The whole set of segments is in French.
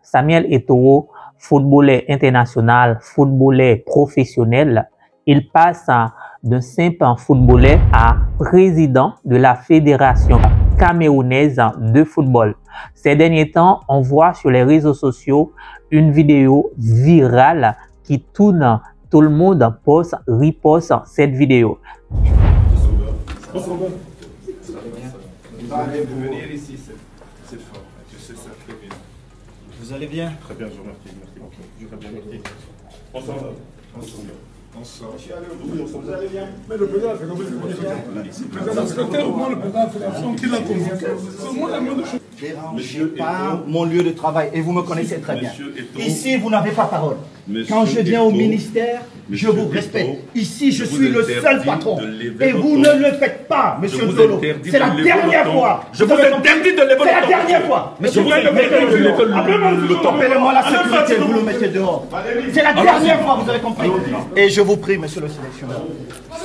Samuel Eto'o, footballeur international, footballeur professionnel, il passe d'un simple footballeur à président de la Fédération camerounaise de football. Ces derniers temps, on voit sur les réseaux sociaux une vidéo virale qui tourne. Tout le monde poste, riposte cette vidéo. Venir ici, c'est fort. Tu sais ça très bien. Vous allez bien? Très bien, je vous remercie. Merci. Je vais bien, merci. Bonsoir. Bonsoir. Vous allez bien? Mais le président, c'est comme le président secrétaire ou moi, le président de la fédération, qui l'a convoqué? C'est moi la main de chose. Dérangez pas mon lieu de travail et vous me connaissez très bien. Ici, vous n'avez pas parole. Quand je viens au ministère, je vous respecte. Ici, je suis le seul patron. Et vous ne le faites pas, monsieur Ntolo. C'est la dernière fois. Je vous interdis de lever le ton. C'est la dernière fois. Monsieur, appelez-moi la sécurité, vous le mettez dehors. C'est la dernière fois, vous avez compris. Et je vous prie, monsieur le sélectionneur,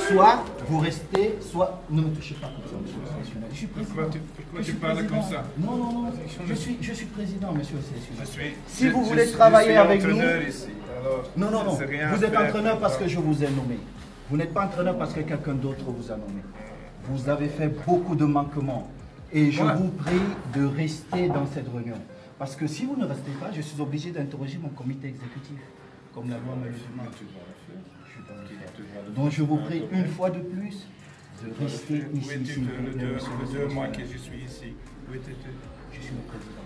soit vous restez, soit ne me touchez pas comme ça, monsieur le sélectionneur. Je suis président. Pourquoi tu parles comme ça? Non, non, non. Je suis président, monsieur le sélectionneur. Si vous voulez travailler avec nous... Non, non, non. Vous êtes entraîneur parce que je vous ai nommé. Vous n'êtes pas entraîneur parce que quelqu'un d'autre vous a nommé. Vous avez fait beaucoup de manquements. Et je vous prie de rester dans cette réunion. Parce que si vous ne restez pas, je suis obligé d'interroger mon comité exécutif. Comme la loi me le demande. Donc je vous prie une fois de plus de rester ici. Le 2 mois que je suis ici. Où étais-tu? Je suis le président.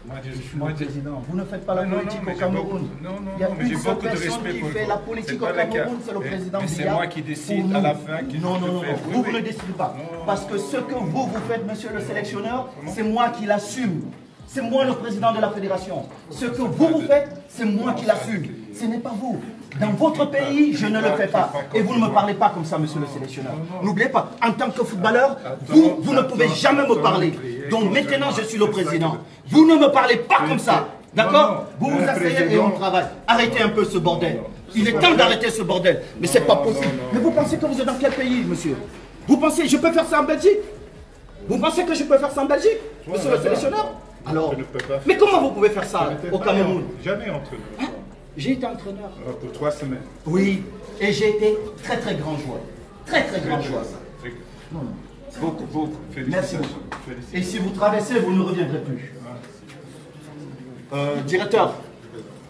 Moi, je suis président. Vous ne faites pas la politique au Cameroun. Il y a une seule personne qui fait la politique au Cameroun, c'est le président Biya. C'est moi qui décide à la fin. Non, non, non, vous ne décidez pas. Parce que ce que vous faites, monsieur le sélectionneur, c'est moi qui l'assume. C'est moi le président de la fédération. Ce que vous faites, c'est moi qui l'assume. Ce n'est pas vous. Dans votre pays, je ne le fais pas. Et vous ne me parlez pas comme ça, monsieur le sélectionneur. N'oubliez pas, en tant que footballeur, vous ne pouvez jamais me parler. Donc maintenant, je suis le président. Vous ne me parlez pas comme ça. D'accord? Vous vous asseyez et on travaille. Arrêtez un peu ce bordel. Il est temps d'arrêter ce bordel. Mais c'est pas possible. Mais vous pensez que vous êtes dans quel pays, monsieur? Vous pensez, je peux faire ça en Belgique? Vous pensez que je peux faire ça en Belgique, monsieur le sélectionneur? Alors, mais comment vous pouvez faire ça au Cameroun? Jamais entraîneur. Hein? J'ai été entraîneur. Pour 3 semaines. Oui, et j'ai été très très grand joueur. Très très grand joueur. Non, non. Beaucoup, beaucoup. Merci beaucoup. Et si vous traversez, vous ne reviendrez plus. Directeur,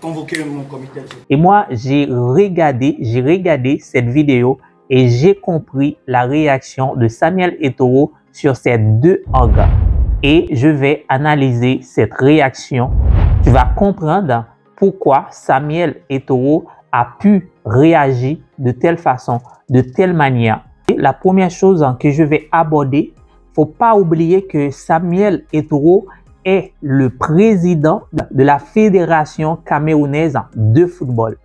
convoquez mon comité. Et moi, j'ai regardé cette vidéo et j'ai compris la réaction de Samuel Eto'o sur ces deux organes. Et je vais analyser cette réaction. Tu vas comprendre pourquoi Samuel Eto'o a pu réagir de telle façon, de telle manière. Et la première chose que je vais aborder, faut pas oublier que Samuel Eto'o est le président de la Fédération camerounaise de football.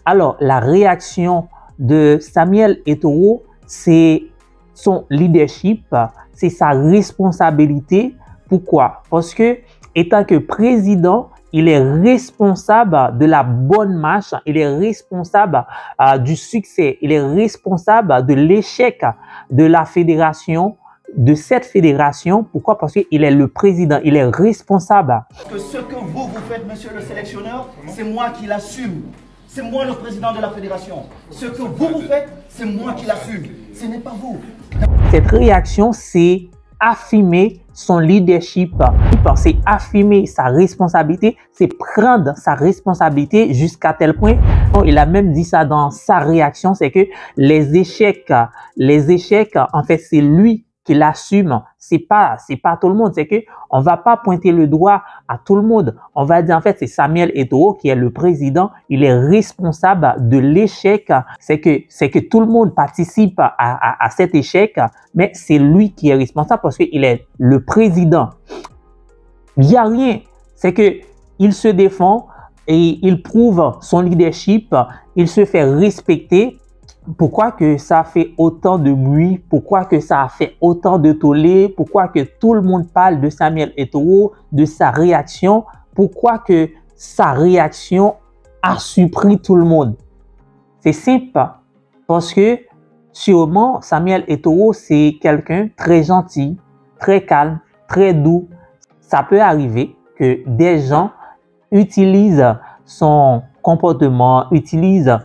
Alors, la réaction de Samuel Eto'o, c'est son leadership, c'est sa responsabilité. Pourquoi? Parce que, étant que président, il est responsable de la bonne marche, il est responsable du succès, il est responsable de l'échec de la fédération, de cette fédération. Pourquoi? Parce qu'il est le président, il est responsable. Que ce que vous faites, monsieur le sélectionneur, c'est moi qui l'assume. C'est moi le président de la fédération. Ce que vous faites, c'est moi qui l'assume. Ce n'est pas vous. Cette réaction, c'est affirmer son leadership, c'est affirmer sa responsabilité, c'est prendre sa responsabilité jusqu'à tel point. Il a même dit ça dans sa réaction, c'est que les échecs, en fait, c'est lui qui l'assume. C'est pas tout le monde. C'est que on va pas pointer le doigt à tout le monde. On va dire en fait c'est Samuel Eto'o qui est le président. Il est responsable de l'échec. C'est que tout le monde participe à cet échec, mais c'est lui qui est responsable parce qu'il est le président. Il n'y a rien. C'est que il se défend et il prouve son leadership. Il se fait respecter. Pourquoi que ça fait autant de bruit? Pourquoi que ça a fait autant de tollé? Pourquoi que tout le monde parle de Samuel Eto'o, de sa réaction? Pourquoi que sa réaction a surpris tout le monde? C'est simple. Parce que sûrement Samuel Eto'o, c'est quelqu'un très gentil, très calme, très doux. ça peut arriver que des gens utilisent son comportement, utilisent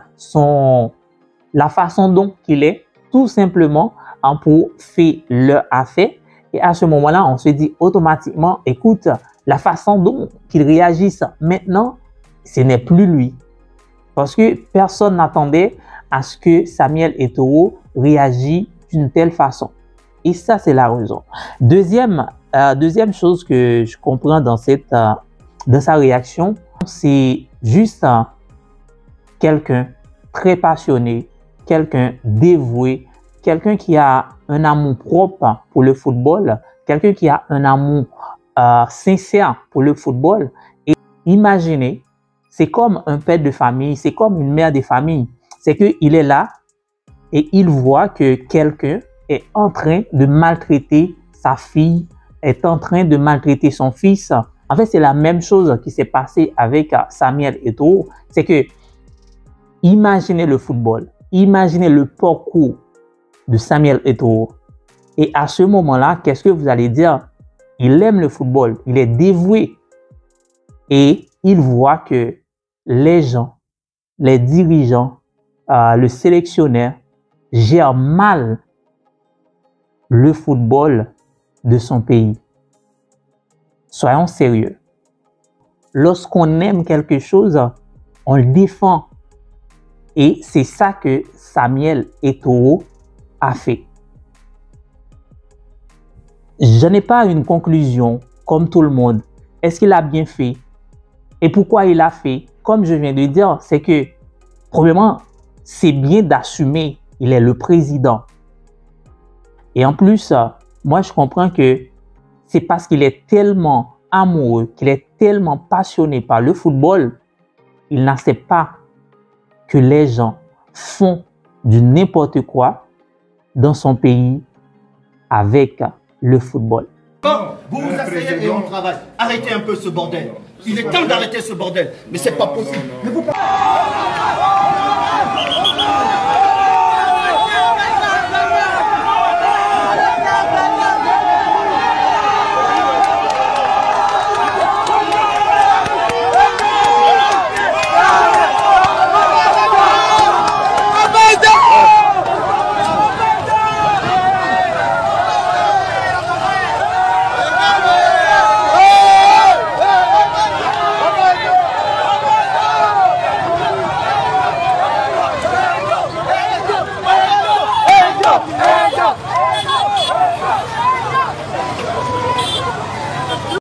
la façon dont il est, tout simplement pour faire leur affaire. Et à ce moment-là, on se dit automatiquement, écoute, la façon dont ils réagissent maintenant, ce n'est plus lui. Parce que personne n'attendait à ce que Samuel Eto'o réagisse d'une telle façon. Et ça, c'est la raison. Deuxième chose que je comprends dans sa réaction, c'est juste quelqu'un très passionné, quelqu'un dévoué, quelqu'un qui a un amour propre pour le football, quelqu'un qui a un amour sincère pour le football. Et imaginez, c'est comme un père de famille, c'est comme une mère de famille. C'est qu'il est là et il voit que quelqu'un est en train de maltraiter sa fille, est en train de maltraiter son fils. En fait, c'est la même chose qui s'est passée avec Samuel Eto'o. C'est que, imaginez le football, imaginez le parcours de Samuel Eto'o. Et à ce moment-là, qu'est-ce que vous allez dire? Il aime le football, il est dévoué. Et il voit que les gens, les dirigeants, le sélectionneur gèrent mal le football de son pays. Soyons sérieux. Lorsqu'on aime quelque chose, on le défend. Et c'est ça que Samuel Eto'o a fait. Je n'ai pas une conclusion comme tout le monde. Est-ce qu'il a bien fait? Et pourquoi il a fait? Comme je viens de dire, c'est que, premièrement, c'est bien d'assumer, il est le président. Et en plus, moi, je comprends que c'est parce qu'il est tellement amoureux, qu'il est tellement passionné par le football, il n'accepte pas que les gens font du n'importe quoi dans son pays avec le football. Quand vous vous asseyez et on travaille, arrêtez un peu ce bordel. Il est temps d'arrêter ce bordel. Mais c'est pas possible. Mais vous...